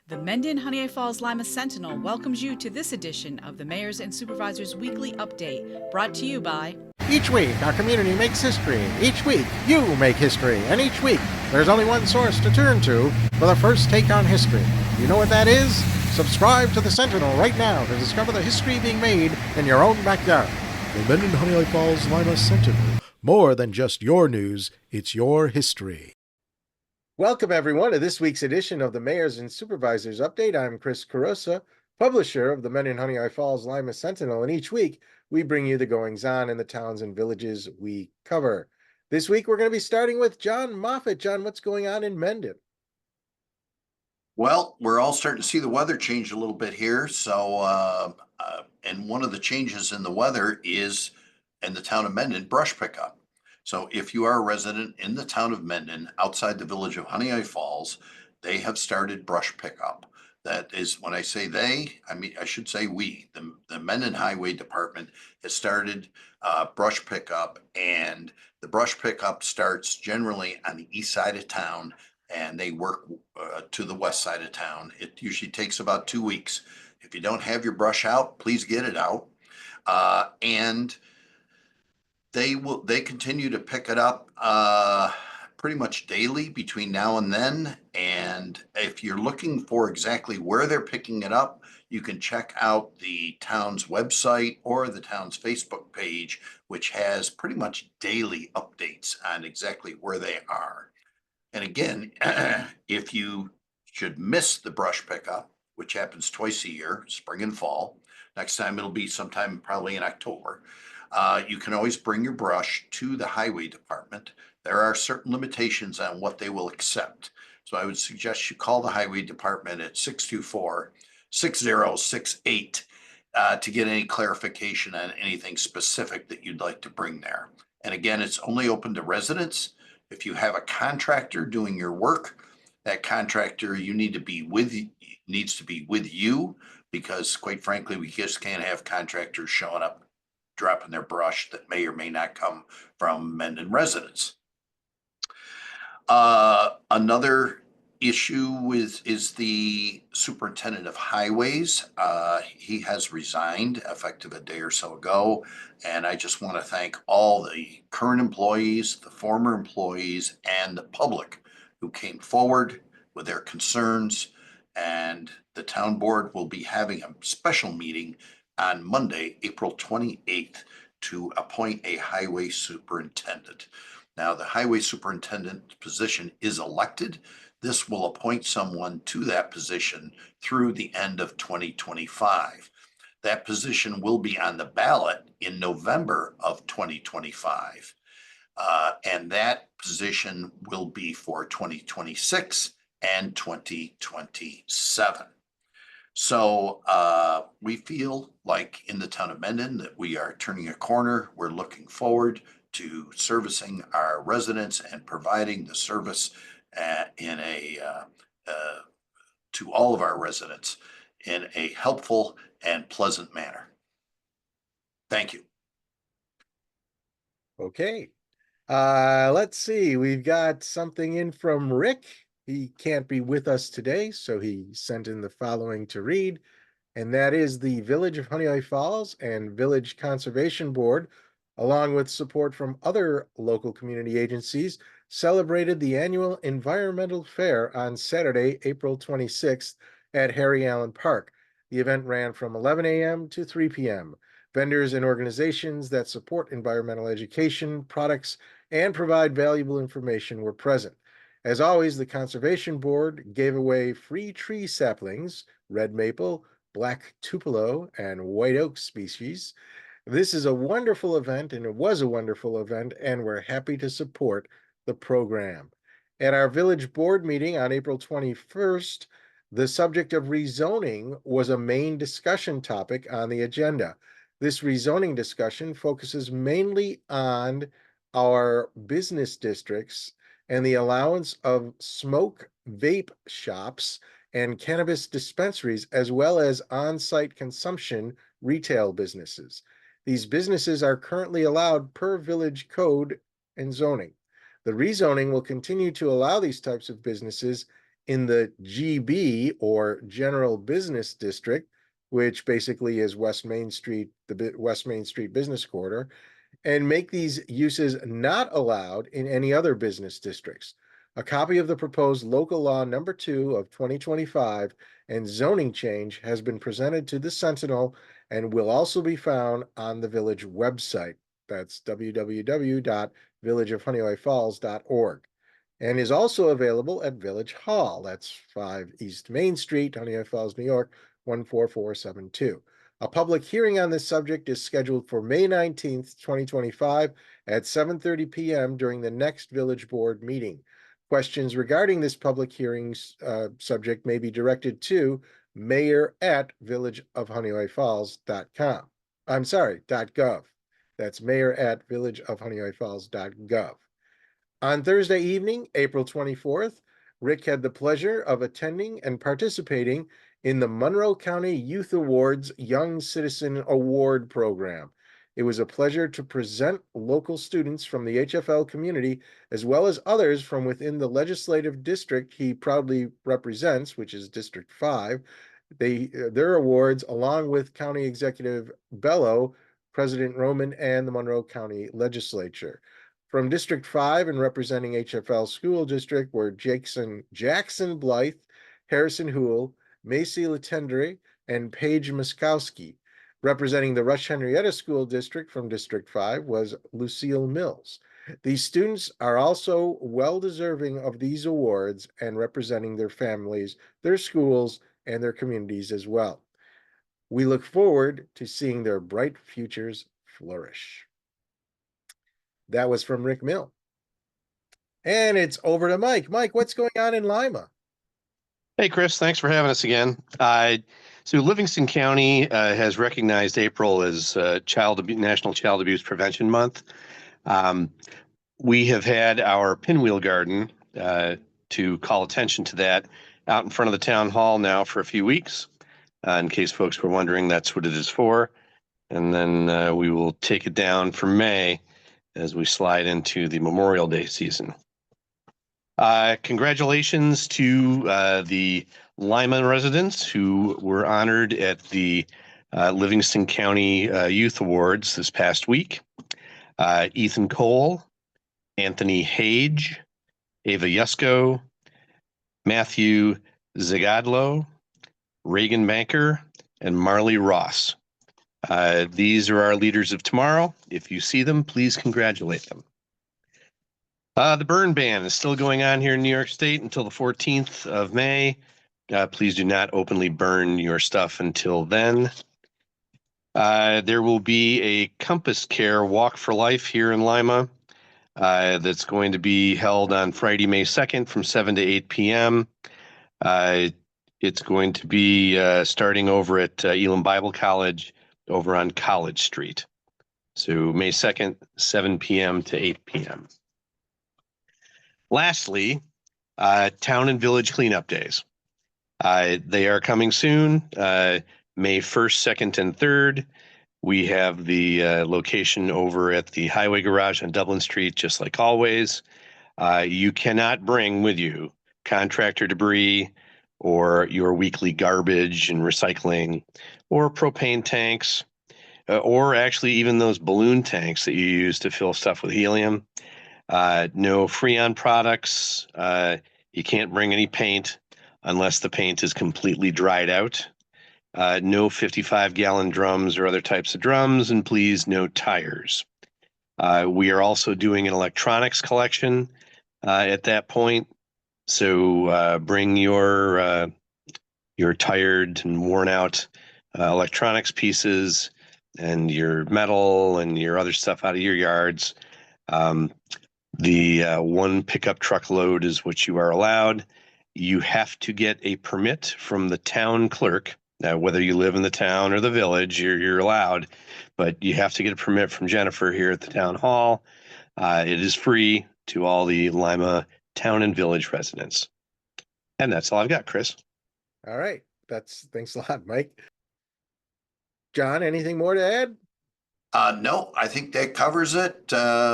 The Mendon-Honeoye Falls-Lima Sentinel welcomes you to this edition of the Mayor's and Supervisors Weekly Update, brought to you by... Each week, our community makes history. Each week, you make history. And each week, there's only one source to turn to for the first take on history. You know what that is? Subscribe to the Sentinel right now to discover the history being made in your own backyard. The Mendon-Honeoye Falls-Lima Sentinel. More than just your news, it's your history. Welcome, everyone, to this week's edition of the Mayor's and Supervisors Update. I'm Chris Carosa, publisher of the Mendon-Honeoye Falls-Lima Sentinel, and each week we bring you the goings-on in the towns and villages we cover. This week we're going to be starting with John Moffat. John, what's going on in Mendon? Well, we're all starting to see the weather change a little bit here. And one of the changes in the weather is in the town of Mendon, brush pickup. So if you are a resident in the town of Mendon, outside the village of Honeoye Falls, they have started brush pickup. That is, when I say they, I mean, I should say we. The Mendon Highway Department has started brush pickup, and the brush pickup starts generally on the east side of town, and they work to the west side of town. It usually takes about 2 weeks. If you don't have your brush out, please get it out. And they continue to pick it up pretty much daily between now and then. And if you're looking for exactly where they're picking it up, you can check out the town's website or the town's Facebook page, which has pretty much daily updates on exactly where they are. And again, if you should miss the brush pickup, which happens twice a year, spring and fall, next time it'll be sometime probably in October, you can always bring your brush to the highway department. There are certain limitations on what they will accept. So I would suggest you call the highway department at 624-6068 to get any clarification on anything specific that you'd like to bring there. And again, it's only open to residents. If you have a contractor doing your work, that contractor needs to be with you, because quite frankly, we just can't have contractors showing up dropping their brush that may or may not come from Mendon residents. Another issue is the superintendent of highways. He has resigned effective a day or so ago, and I just want to thank all the current employees, the former employees, and the public who came forward with their concerns. And the town board will be having a special meeting on Monday, April 28th, to appoint a highway superintendent. Now, the highway superintendent position is elected. This will appoint someone to that position through the end of 2025. That position will be on the ballot in November of 2025. And that position will be for 2026 and 2027. So we feel like in the town of Mendon that we are turning a corner. We're looking forward to servicing our residents and providing the service to all of our residents in a helpful and pleasant manner. Thank you. Okay. Let's see. We've got something in from Rick. He can't be with us today, so he sent in the following to read, and that is the Village of Honeoye Falls and Village Conservation Board, along with support from other local community agencies, celebrated the annual Environmental Fair on Saturday, April 26th at Harry Allen Park. The event ran from 11 a.m. to 3 p.m. Vendors and organizations that support environmental education, products, and provide valuable information were present. As always, the Conservation Board gave away free tree saplings, red maple, black tupelo, and white oak species. This is a wonderful event, and it was a wonderful event, and we're happy to support the program. At our village board meeting on April 21st, the subject of rezoning was a main discussion topic on the agenda. This rezoning discussion focuses mainly on our business districts and the allowance of smoke vape shops and cannabis dispensaries, as well as on-site consumption retail businesses. These businesses are currently allowed per village code and zoning. The rezoning will continue to allow these types of businesses in the GB, or General Business District, which basically is West Main Street, the West Main Street Business Corridor, and make these uses not allowed in any other business districts. A copy of the proposed local law number 2 of 2025 and zoning change has been presented to the Sentinel and will also be found on the village website. That's www.villageofhoneoyefalls.org, and is also available at Village Hall. That's 5 East Main Street, Honeoye Falls, New York, 14472. A public hearing on this subject is scheduled for May 19th, 2025 at 7:30 p.m. during the next village board meeting. Questions regarding this public hearings subject may be directed to mayor@villageofhoneoyefalls.com. I'm sorry, .gov. That's mayor@villageofhoneoyefalls.gov. On Thursday evening, April 24th, Rick had the pleasure of attending and participating in the Monroe County Youth Awards Young Citizen Award Program. It was a pleasure to present local students from the HFL community, as well as others from within the legislative district he proudly represents, which is District 5, their awards, along with County Executive Bello, President Roman, and the Monroe County Legislature. From District 5 and representing HFL School District were Jackson Blythe, Harrison Houle, Macy Latendre, and Paige Muskowski. Representing the Rush Henrietta School District from District 5 was Lucille Mills. These students are also well-deserving of these awards and representing their families, their schools, and their communities as well. We look forward to seeing their bright futures flourish. That was from Rick Mill. And it's over to Mike. Mike, what's going on in Lima? Hey, Chris, thanks for having us again. So Livingston County has recognized April as National Child Abuse Prevention Month. We have had our pinwheel garden to call attention to that out in front of the town hall now for a few weeks. In case folks were wondering, that's what it is for. And then we will take it down for May as we slide into the Memorial Day season. Congratulations to the Lima residents who were honored at the Livingston County Youth Awards this past week. Ethan Cole, Anthony Hage, Ava Yusko, Matthew Zagadlo, Reagan Banker, and Marley Ross. These are our leaders of tomorrow. If you see them, please congratulate them. The burn ban is still going on here in New York State until the 14th of May. Please do not openly burn your stuff until then. There will be a Compass Care Walk for Life here in Lima that's going to be held on Friday, May 2nd from 7 to 8 p.m. It's going to be starting over at Elam Bible College over on College Street. So May 2nd, 7 p.m. to 8 p.m. Lastly, town and village cleanup days. They are coming soon, May 1st, 2nd, and 3rd. We have the location over at the Highway Garage on Dublin Street, just like always. You cannot bring with you contractor debris or your weekly garbage and recycling or propane tanks, or actually even those balloon tanks that you use to fill stuff with helium. No Freon products. You can't bring any paint unless the paint is completely dried out. No 55-gallon drums or other types of drums, and please, no tires. We are also doing an electronics collection at that point. So bring your tired and worn out electronics pieces and your metal and your other stuff out of your yards. The one pickup truck load is what you are allowed. You have to get a permit from the town clerk. Whether you live in the town or the village, you're allowed, but you have to get a permit from Jennifer here at the town hall. It is free to all the Lima town and village residents. And that's all I've got, Chris. All right. Thanks a lot, Mike. John, anything more to add? No, I think that covers it.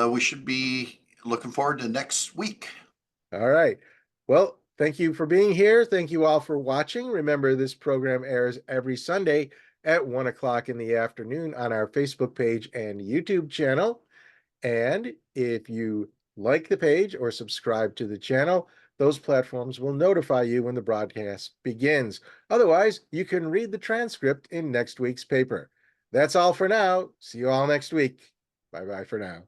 We should be looking forward to next week. All right. Well, Thank you for being here. Thank you all for watching. Remember, this program airs every Sunday at 1 o'clock in the afternoon on our Facebook page and YouTube channel. And if you like the page or subscribe to the channel, those platforms will notify you when the broadcast begins. Otherwise, you can read the transcript in next week's paper. That's all for now. See you all next week. Bye-bye for now.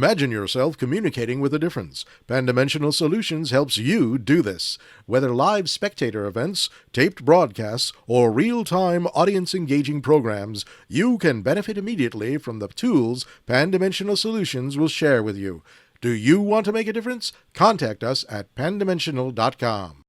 Imagine yourself communicating with a difference. Pandimensional Solutions helps you do this. Whether live spectator events, taped broadcasts, or real-time audience-engaging programs, you can benefit immediately from the tools Pandimensional Solutions will share with you. Do you want to make a difference? Contact us at pandimensional.com.